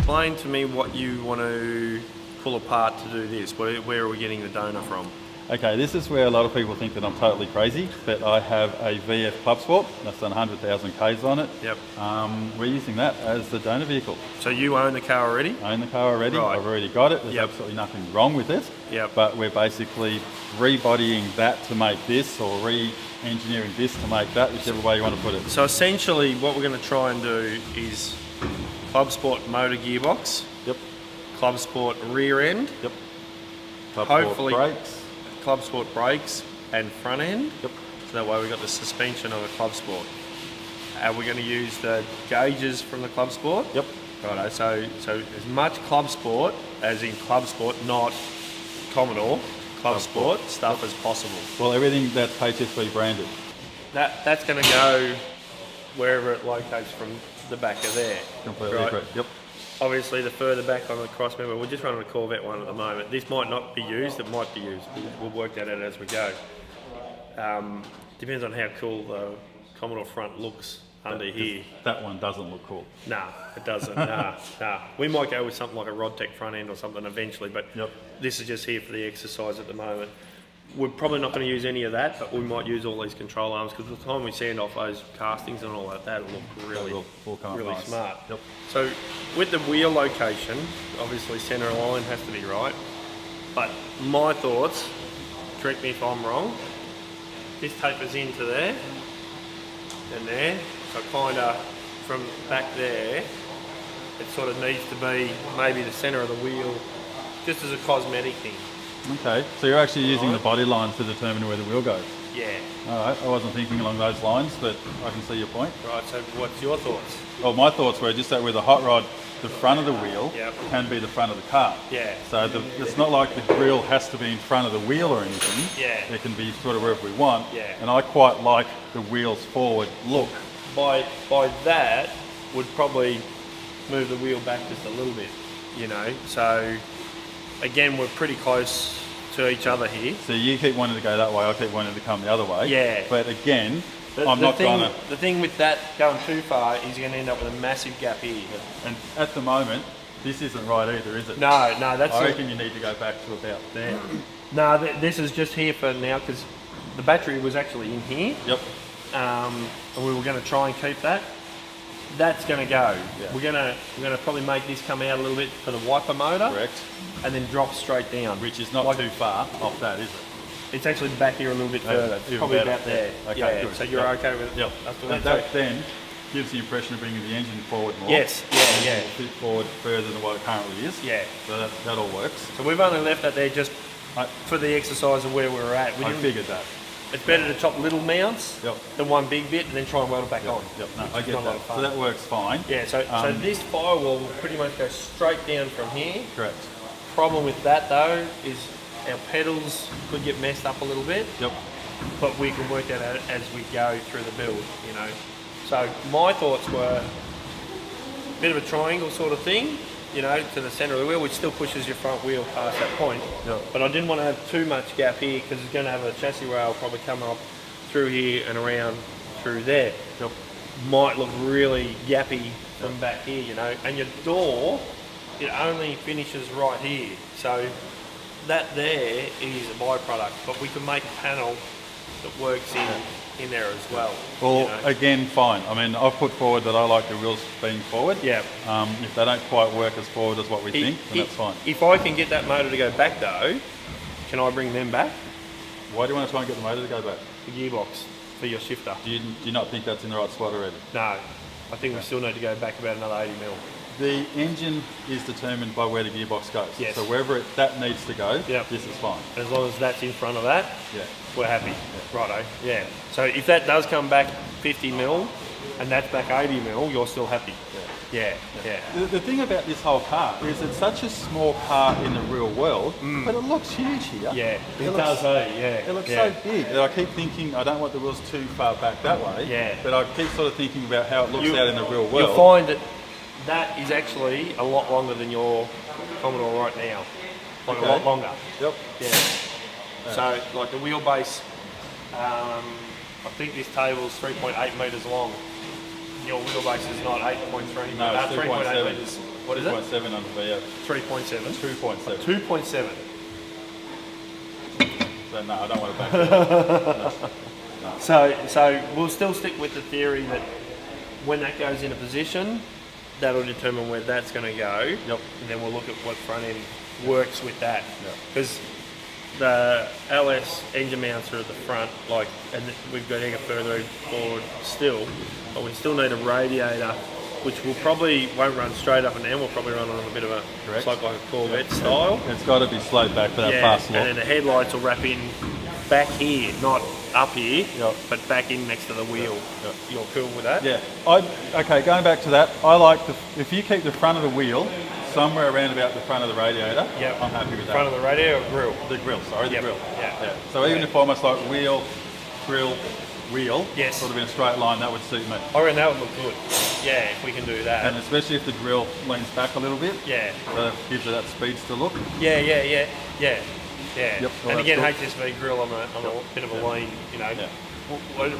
explain to me what you want to pull apart to do this. Where are we getting the donor from? Okay, this is where a lot of people think that I'm totally crazy, but I have a VF Club Sport that's done 100,000 Ks on it. Yep. We're using that as the donor vehicle. So you own the car already? I own the car already. Right. I've already got it. There's Yep. absolutely nothing wrong with it. Yep. But we're basically rebodying that to make this, or re-engineering this to make that, whichever way you want to put it. So essentially what we're going to try and do is Club Sport motor gearbox, Yep. Club Sport rear end, Yep. Club Hopefully- Sport brakes. Club Sport brakes and front end. Yep. So that way we've got the suspension of a Club Sport. And we're going to use the gauges from the Club Sport. Yep. Righto, so as much Club Sport, as in Club Sport, not Commodore, Club Sport stuff as possible. Well, everything that's HSV branded. That's going to go wherever it locates from the back of there. Completely right? correct. Yep. Obviously, the further back on the cross member, we're just running a Corvette one at the moment. This might not be used, it might be used. We'll work that out as we go. Depends on how cool the Commodore front looks under here. That one doesn't look cool. Nah, it doesn't. Nah. We might go with something like a Rodtech front end or something eventually, but Yep. this is just here for the exercise at the moment. We're probably not going to use any of that, but we might use all these control arms because by the time we sand off those castings and all that, that'll look really, Will come up really nice. smart. Yep. So with the wheel location, obviously centre line has to be right, but my thoughts, correct me if I'm wrong, this tapers into there and there, so kind of from back there, it sort of needs to be maybe the centre of the wheel, just as a cosmetic thing. Okay, so you're actually using the body lines to determine where the wheel goes. Yeah. All right, I wasn't thinking along those lines, but I can see your point. Right, so what's your thoughts? Well, my thoughts were just that with a hot rod, the front of the wheel Yep. can be the front of the car. Yeah. So it's not like the grill has to be in front of the wheel or anything. Yeah. It can be sort of wherever we want. Yeah. And I quite like the wheels forward look. By that, would probably move the wheel back just a little bit, you know. So again, we're pretty close to each other here. So you keep wanting to go that way, I keep wanting to come the other way. Yeah. But again, The I'm not thing, gonna. The thing with that going too far is you're going to end up with a massive gap here. And at the moment, this isn't right either, is it? No, that's. I reckon you need to go back to about there. No, this is just here for now because the battery was actually in here. Yep. And we were going to try and keep that. That's going to go. Yeah. We're going to probably make this come out a little bit for the wiper motor. Correct. And then drop straight down. Which is not Like- too far off that, is it? It's actually back here a little bit further. It's even probably better. about there. Okay, yeah. good. So you're Yep. okay with it? Yep. That's And what that then gives the impression of bringing the engine forward more. Yes. Yeah. A bit forward further than what it currently is. Yeah. So that all works. So we've only left that there just I, for the exercise of where we're at. We I didn't- figured that. It's better to chop little mounts Yep. than one big bit and then try and weld it back on. Yep. No, I It's get not a lot that. of fun. So that works fine. Yeah, so this firewall will pretty much go straight down from here. Correct. Problem with that though is our pedals could get messed up a little bit, Yep. but we can work that out as we go through the build, you know. So my thoughts were a bit of a triangle sort of thing, you know, to the centre of the wheel, which still pushes your front wheel past that point. Yep. But I didn't want to have too much gap here because it's going to have a chassis rail probably come up through here and around through there. Yep. Might look really gappy from back here, you know. And your door, it only finishes right here. So that there is a byproduct, but we can make a panel that works in there as well. Well, you know. again, fine. I mean, I've put forward that I like the wheels being forward. Yeah. If they don't quite work as forward as what we think, then that's fine. If I can get that motor to go back though, can I bring them back? Why do you want to try and get the motor to go back? The gearbox for your shifter. Do you not think that's in the right spot already? No, I think we still need to go back about another 80 mil. The engine is determined by where the gearbox goes. Yes. So wherever that needs to go, Yep. this is fine. As long as that's in front of that, Yeah. we're happy. Righto, yeah. So if that does come back 50 mil and that's back 80 mil, you're still happy. Yeah. The thing about this whole car is it's such a small car in the real world, but it looks huge here. Yeah, it looks- does, yeah. It looks yeah. so big that I keep thinking I don't want the wheels too far back that way. Yeah. But I keep sort of thinking about how it looks You- out in the real world. You'll find that is actually a lot longer than your Commodore right now. Like Okay. a lot longer. Yep. Yeah. So like the wheelbase, I think this table's 3.8 metres long. Your wheelbase is not 8.3, No, it's 3.8 3.7. metres. What is it? 2.7 under VF. 3.7. 2.7. 2.7. So no, I don't want to back it up. No. So we'll still stick with the theory that when that goes into position, that'll determine where that's going to go. Yep. And then we'll look at what front end works with that. Yep. Because the LS engine mounts are at the front, and we've got to go further forward still, but we still need a radiator, which won't run straight up and down. We'll probably run on a bit of a, Correct. like a Corvette style. It's got to be slowed back for that fast look. And then the headlights will wrap in back here, not up here, Yep. but back in next to the wheel. Yep. You're cool with that? Yeah. Okay, going back to that, I like if you keep the front of the wheel somewhere around about the front of the radiator, Yep. I'm happy with that. Front of the radiator or grill? The grill, sorry, the Yep. grill. Yeah. So even if almost like wheel, grill, wheel, Yes. sort of in a straight line, that would suit me. I reckon that would look good. Yeah, if we can do that. And especially if the grill leans back a little bit, Yeah. that gives it that speedster look. Yeah. Yep, And well, again, that's HSV grill on a bit of a lean, Yeah.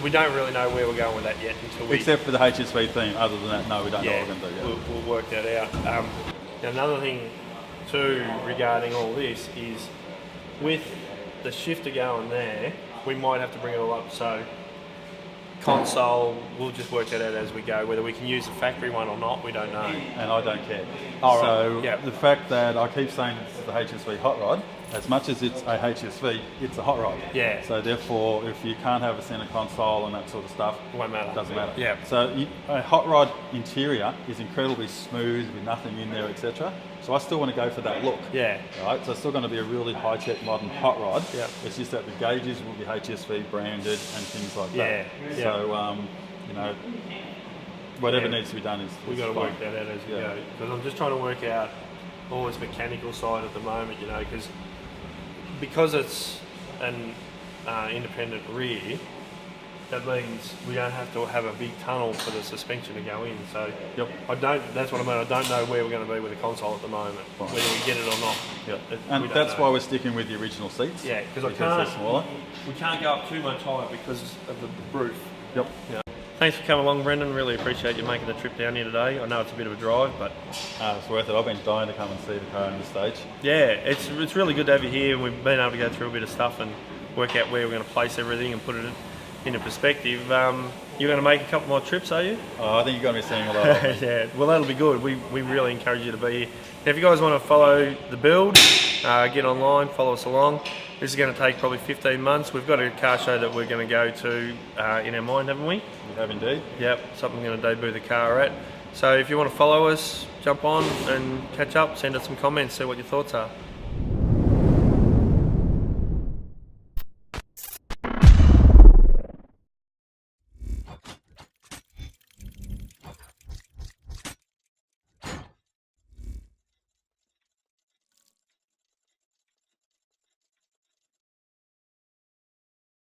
We don't really know where we're going with that yet until we... Except for the HSV theme. Other than that, no, we don't know what we're going to do yet. We'll work that out. Now another thing too regarding all this is with the shifter going there, we might have to bring it all up. So console, we'll just work that out as we go. Whether we can use the factory one or not, we don't know. And I don't care. All right. So Yep. the fact that I keep saying it's the HSV hot rod, as much as it's a HSV, it's a hot rod. Yeah. So therefore, if you can't have a centre console and that sort of stuff, Won't matter. It doesn't matter. Yeah. So a hot rod interior is incredibly smooth with nothing in there, etc. So I still want to go for that look. Yeah. Right. So it's still going to be a really high-tech modern hot rod. Yeah. It's just that the gauges will be HSV branded and things like that. Yeah. So whatever Yeah. needs to be done is. We've got to fine. work that out as we Yeah. go. Because I'm just trying to work out all this mechanical side at the moment, because it's an independent rear, that means we don't have to have a big tunnel for the suspension to go in. So Yep. that's what I mean. I don't know where we're going to be with the console at the moment, Right. whether we get it or not. Yep. We And don't that's know. why we're sticking with the original seats. Yeah, because they're smaller. we can't go up too much higher because of the roof. Yep. Yeah. Thanks for coming along, Brendan. Really appreciate you making the trip down here today. I know it's a bit of a drive, but It's worth it. I've been dying to come and see the car in this stage. yeah, it's really good to have you here, and we've been able to go through a bit of stuff and work out where we're going to place everything and put it into perspective. You're going to make a couple more trips, are you? I think you're going to be seeing a lot of it. Yeah, well that'll be good. We really encourage you to be here. Now, if you guys want to follow the build, get online, follow us along. This is going to take probably 15 months. We've got a car show that we're going to go to in our mind, haven't we? We have indeed. Yep, something we're going to debut the car at. So if you want to follow us, jump on and catch up, send us some comments, see what your thoughts are.